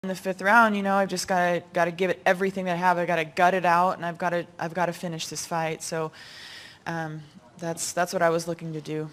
In the fifth round, I've just got to give it everything that I have. I got to gut it out, and I've got to finish this fight. So that's what I was looking to do.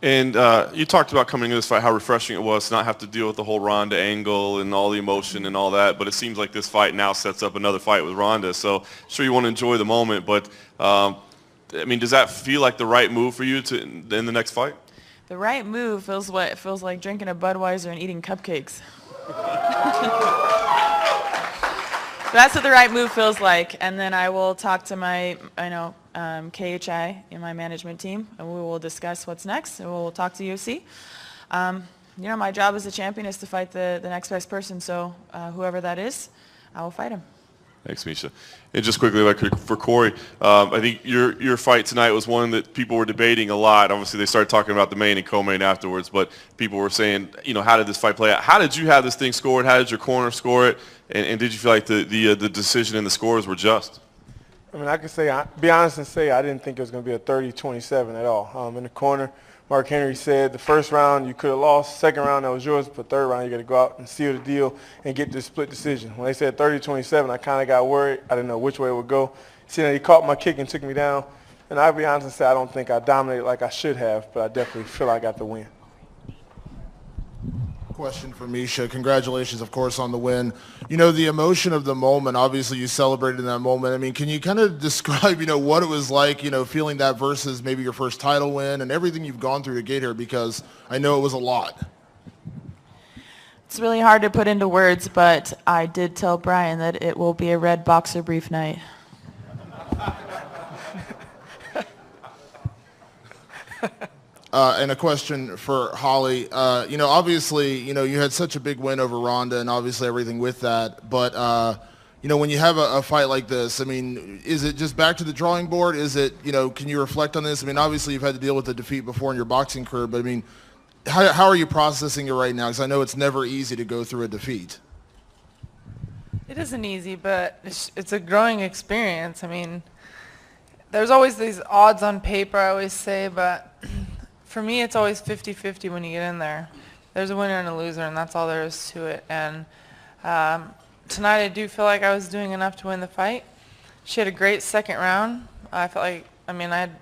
And you talked about coming into this fight, how refreshing it was to not have to deal with the whole Ronda angle and all the emotion and all that. But it seems like this fight now sets up another fight with Ronda. So sure you want to enjoy the moment, but does that feel like the right move for you in the next fight? The right move feels like drinking a Budweiser and eating cupcakes. That's what the right move feels like. And then I will talk to my, KHI in my management team, and we will discuss what's next, and we'll talk to UFC. My job as a champion is to fight the next best person, so whoever that is, I will fight him. Thanks, Misha. And just quickly, for Corey, I think your fight tonight was one that people were debating a lot. Obviously, they started talking about the main and co-main afterwards, but people were saying, how did this fight play out? How did you have this thing scored? How did your corner score it? And did you feel like the decision and the scores were just? I can be honest and say I didn't think it was going to be a 30-27 at all. In the corner, Mark Henry said the first round you could have lost, second round that was yours, but third round you got to go out and seal the deal and get the split decision. When they said 30-27, I kind of got worried. I didn't know which way it would go. Seeing that he caught my kick and took me down, and I'll be honest and say I don't think I dominated like I should have, but I definitely feel I got the win. Question for Misha. Congratulations, of course, on the win. The emotion of the moment, obviously you celebrated in that moment. Can you kind of describe, what it was like, feeling that versus maybe your first title win and everything you've gone through to get here, because I know it was a lot. It's really hard to put into words, but I did tell Brian that it will be a red boxer brief night. And a question for Holly. Obviously, you had such a big win over Ronda and obviously everything with that. But, when you have a fight like this, is it just back to the drawing board? Is it, can you reflect on this? Obviously you've had to deal with the defeat before in your boxing career, but how are you processing it right now? Because I know it's never easy to go through a defeat. It isn't easy, but it's a growing experience. There's always these odds on paper, I always say, but for me, it's always 50-50 when you get in there. There's a winner and a loser, and that's all there is to it. And tonight, I do feel like I was doing enough to win the fight. She had a great second round. I felt like, I had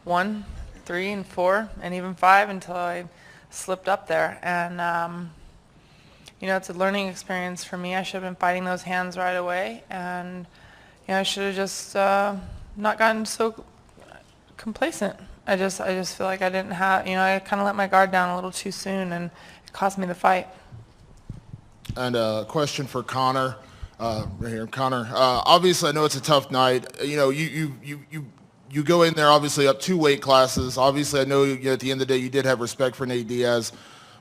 1, 3, and 4, and even 5 until I slipped up there. And, it's a learning experience for me. I should have been fighting those hands right away. And, I should have just not gotten so complacent. I just feel like I didn't have, I kind of let my guard down a little too soon, and it cost me the fight. And a question for Conor, right here, Conor. Obviously, I know it's a tough night. You go in there obviously up 2 weight classes. Obviously, I know at the end of the day you did have respect for Nate Diaz.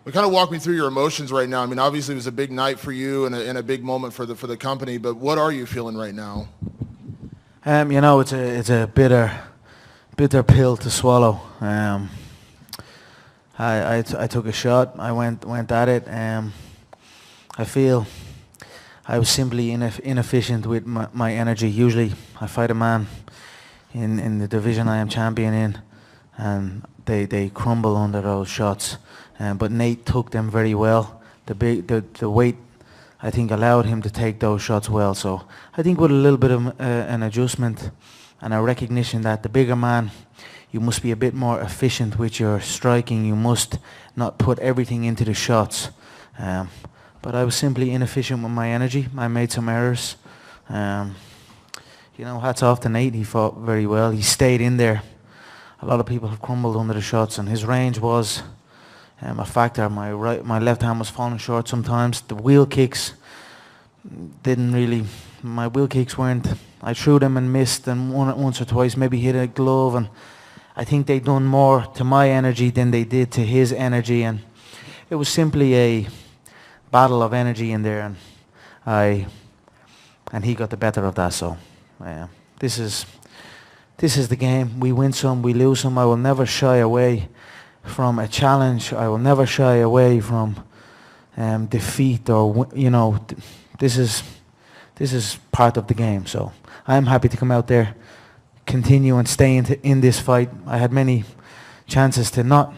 But kind of walk me through your emotions right now. Obviously it was a big night for you and a big moment for the company. But what are you feeling right now? It's a bitter pill to swallow. I took a shot. I went at it. I feel I was simply inefficient with my energy. Usually I fight a man in the division I am champion in, and they crumble under those shots. But Nate took them very well. The weight, I think, allowed him to take those shots well. So I think with a little bit of an adjustment and a recognition that the bigger man, you must be a bit more efficient with your striking. You must not put everything into the shots. But I was simply inefficient with my energy. I made some errors. Hats off to Nate. He fought very well. He stayed in there. A lot of people have crumbled under the shots, and his range was a factor. My left hand was falling short sometimes. The wheel kicks my wheel kicks weren't, I threw them and missed, and once or twice maybe hit a glove, and I think they done more to my energy than they did to his energy, and it was simply a battle of energy in there, and he got the better of that. So this is the game. We win some, we lose some. I will never shy away from a challenge. I will never shy away from defeat, or this is part of the game. So I'm happy to come out there, continue and stay in this fight. I had many chances to not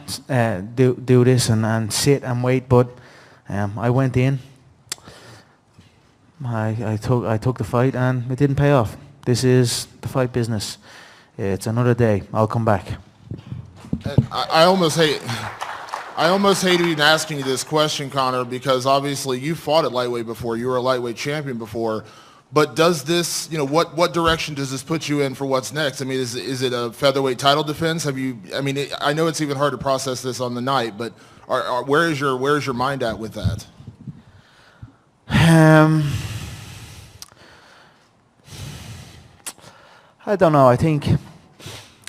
do this and sit and wait, but I went in I took the fight and it didn't pay off. This is the fight business. It's another day. I'll come back. And I almost hate even asking you this question, Conor, because obviously you fought at lightweight before. You were a lightweight champion before. But does this, what direction does this put you in for what's next? I mean, is it a featherweight title defense? I know it's even hard to process this on the night, but where is your mind at with that? I don't know.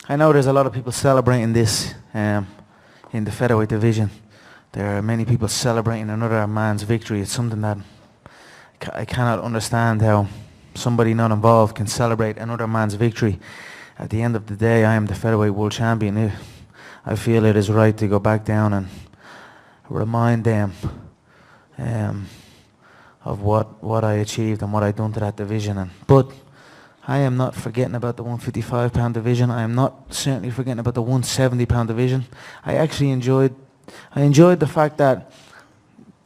I know there's a lot of people celebrating this in the featherweight division. There are many people celebrating another man's victory. It's something that I cannot understand how somebody not involved can celebrate another man's victory. At the end of the day, I am the featherweight world champion. I feel it is right to go back down and remind them of what I achieved and what I done to that division. But I am not forgetting about the 155-pound division. I am not certainly forgetting about the 170-pound division. I actually enjoyed the fact that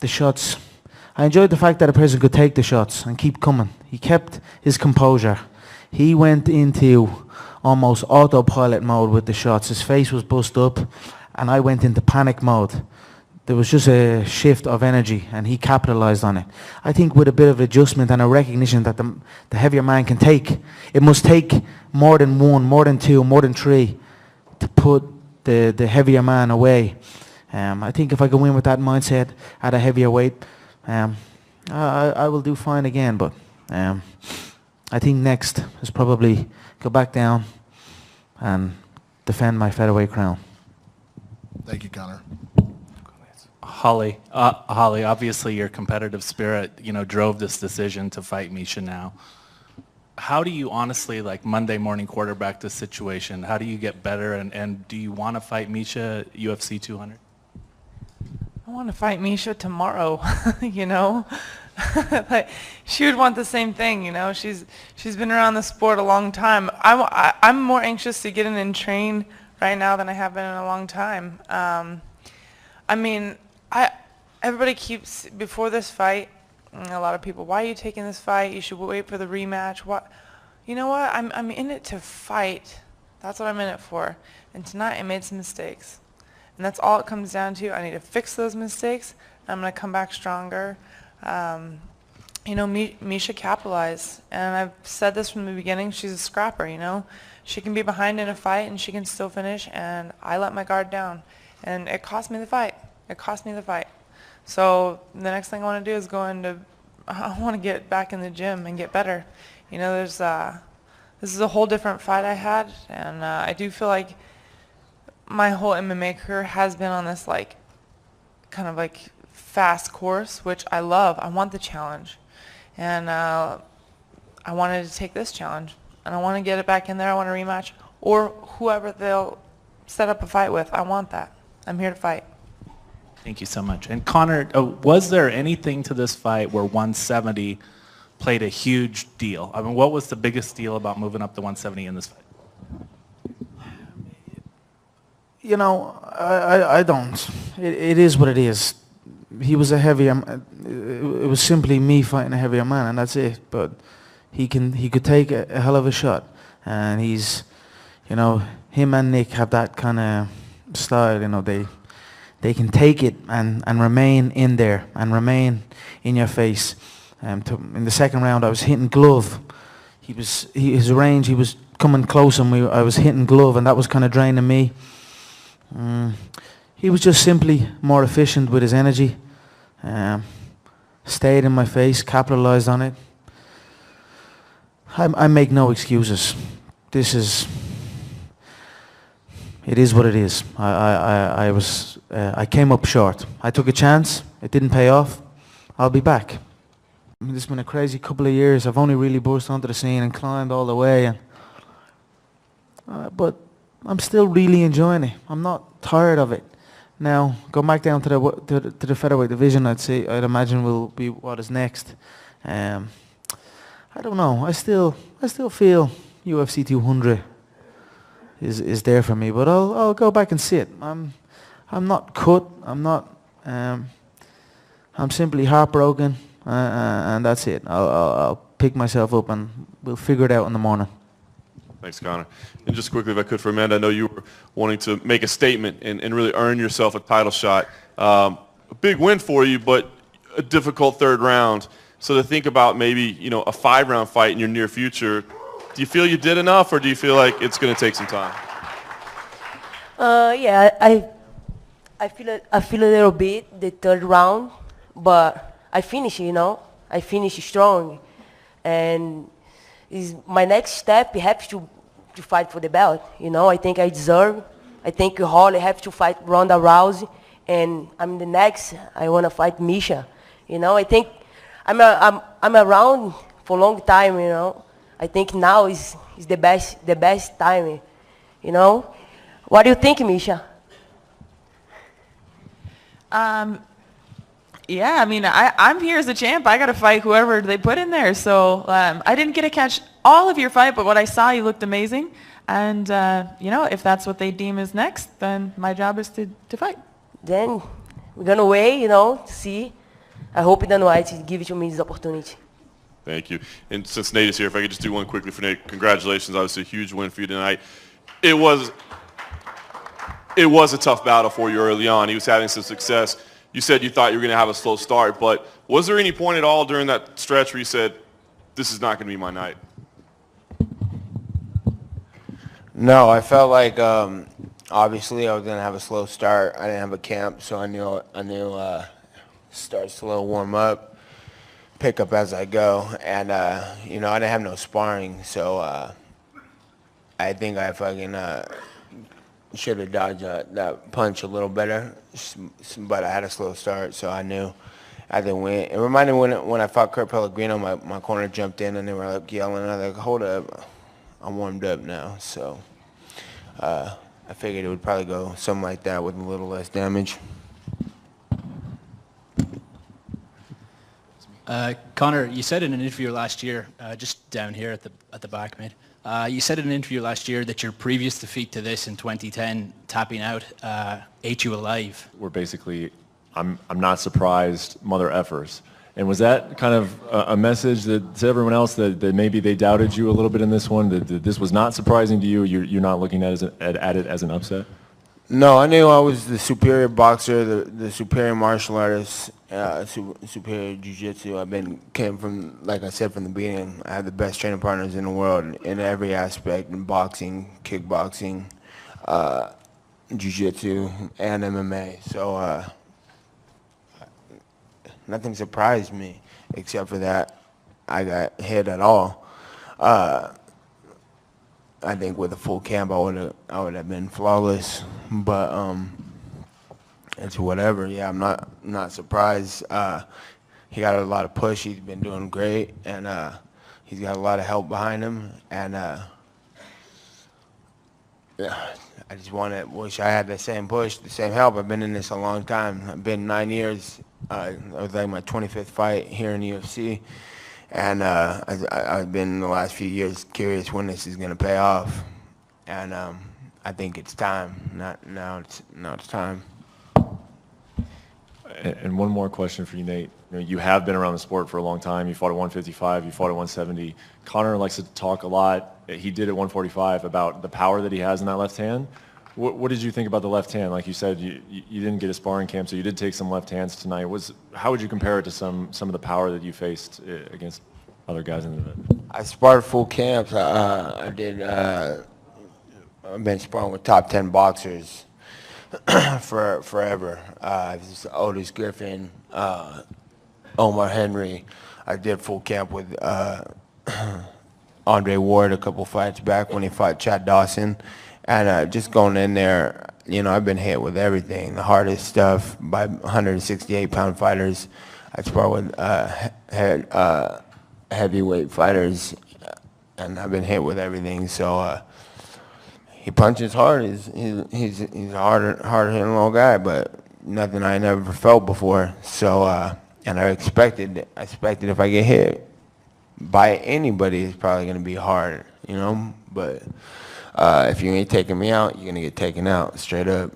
a person could take the shots and keep coming. He kept his composure. He went into almost autopilot mode with the shots. His face was bust up, and I went into panic mode. There was just a shift of energy, and he capitalized on it. I think with a bit of adjustment and a recognition that the heavier man can take, it must take more than one, more than two, more than three to put the heavier man away. I think if I can win with that mindset at a heavier weight, I will do fine again. But I think next is probably go back down and defend my featherweight crown. Thank you, Conor. Holly, obviously your competitive spirit, drove this decision to fight Misha now. How do you honestly, Monday morning quarterback this situation? How do you get better, and do you want to fight Misha UFC 200? I want to fight Misha tomorrow, she would want the same thing, She's been around the sport a long time. I'm more anxious to get in and train right now than I have been in a long time. Everybody keeps, before this fight, a lot of people, why are you taking this fight? You should wait for the rematch. What? You know what? I'm in it to fight. That's what I'm in it for. And tonight I made some mistakes. And that's all it comes down to. I need to fix those mistakes. I'm going to come back stronger. Misha capitalized. And I've said this from the beginning. She's a scrapper, She can be behind in a fight and she can still finish. And I let my guard down. And it cost me the fight. So the next thing I want to do is I want to get back in the gym and get better. This is a whole different fight I had, and I do feel like my whole MMA career has been on this kind of fast course, which I love. I want the challenge, and I wanted to take this challenge, and I want to get it back in there. I want a rematch, or whoever they'll set up a fight with. I want that. I'm here to fight. Thank you so much. And Conor, was there anything to this fight where 170 played a huge deal? What was the biggest deal about moving up to 170 in this fight? I don't. It is what it is. He was a heavier. It was simply me fighting a heavier man, and that's it. But he could take a hell of a shot, and he's, him and Nick have that kind of style. They can take it and remain in there and remain in your face. In the second round, I was hitting glove. His range, he was coming close, and I was hitting glove, and that was kind of draining me. He was just simply more efficient with his energy. Stayed in my face, capitalized on it. I make no excuses. It is what it is. I came up short. I took a chance. It didn't pay off. I'll be back. This has been a crazy couple of years. I've only really burst onto the scene and climbed all the way. But I'm still really enjoying it. I'm not tired of it. Now, go back down to the featherweight division. I'd imagine will be what is next. I don't know. I still feel UFC 200 is there for me, but I'll go back and see it. I'm not cut. I'm simply heartbroken. and that's it. I'll pick myself up and we'll figure it out in the morning. Thanks, Conor. And just quickly, if I could, for Amanda, I know you were wanting to make a statement and really earn yourself a title shot. A big win for you, but a difficult third round. So to think about maybe, a 5-round fight in your near future, do you feel you did enough, or do you feel like it's going to take some time? Yeah, I feel a little bit the third round, but I finish, I finish strong, and is my next step. You have to fight for the belt. I think I deserve. I think Holly have to fight Ronda Rousey, and I'm the next. I want to fight Misha. I think I'm around for a long time. I think now is the best time. What do you think, Misha? Yeah, I mean, I'm here as a champ. I got to fight whoever they put in there. So I didn't get to catch all of your fight, but what I saw, you looked amazing. And, if that's what they deem is next, then my job is to fight. Then we're going to wait, to see. I hope Dan White gives me this opportunity. Thank you. And since Nate is here, if I could just do one quickly for Nate. Congratulations. Obviously a huge win for you tonight. It was a tough battle for you early on. He was having some success. You said you thought you were going to have a slow start, but was there any point at all during that stretch where you said, this is not going to be my night? No, I felt like obviously I was going to have a slow start. I didn't have a camp, so I knew start slow, warm up, pick up as I go, and I didn't have no sparring, so I think I fucking should have dodged that punch a little better, but I had a slow start, so I knew I didn't win. It reminded me when I fought Kurt Pellegrino, my corner jumped in and they were like yelling, and I was like, hold up, I'm warmed up now, so I figured it would probably go something like that with a little less damage. Conor, you said in an interview last year, just down here at the back, mate. You said in an interview last year that your previous defeat to this in 2010, tapping out, ate you alive. Were basically, I'm not surprised, mother effers. And was that kind of a message that to everyone else that maybe they doubted you a little bit in this one, that this was not surprising to you? You're not looking at it as an upset? No, I knew I was the superior boxer, the superior martial artist, superior jiu-jitsu. Came from, like I said from the beginning, I have the best training partners in the world in every aspect, in boxing, kickboxing, jiu-jitsu, and MMA. So nothing surprised me except for that I got hit at all. I think with a full camp, I would have been flawless, but it's whatever. Yeah, I'm not surprised. He got a lot of push. He's been doing great, and he's got a lot of help behind him. And yeah, I just wish I had the same push, the same help. I've been in this a long time. I've been 9 years. It was like my 25th fight here in the UFC. And I've been in the last few years curious when this is going to pay off, and I think it's time. Now it's time. And one more question for you, Nate. You have been around the sport for a long time. You fought at 155. You fought at 170. Conor likes to talk a lot. He did at 145 about the power that he has in that left hand. What did you think about the left hand? Like you said, you didn't get a sparring camp, so you did take some left hands tonight. How would you compare it to some of the power that you faced against other guys in the event? I sparred full camps. I've been sparring with top 10 boxers for forever. Otis Griffin, Omar Henry. I did full camp with Andre Ward a couple fights back when he fought Chad Dawson. And just going in there, I've been hit with everything, the hardest stuff by 168-pound fighters. I spar with heavyweight fighters, and I've been hit with everything. So he punches hard. He's a hard-hitting little guy, but nothing I never felt before. So and I expected if I get hit by anybody, it's probably going to be hard, But if you ain't taking me out, you're going to get taken out, straight up.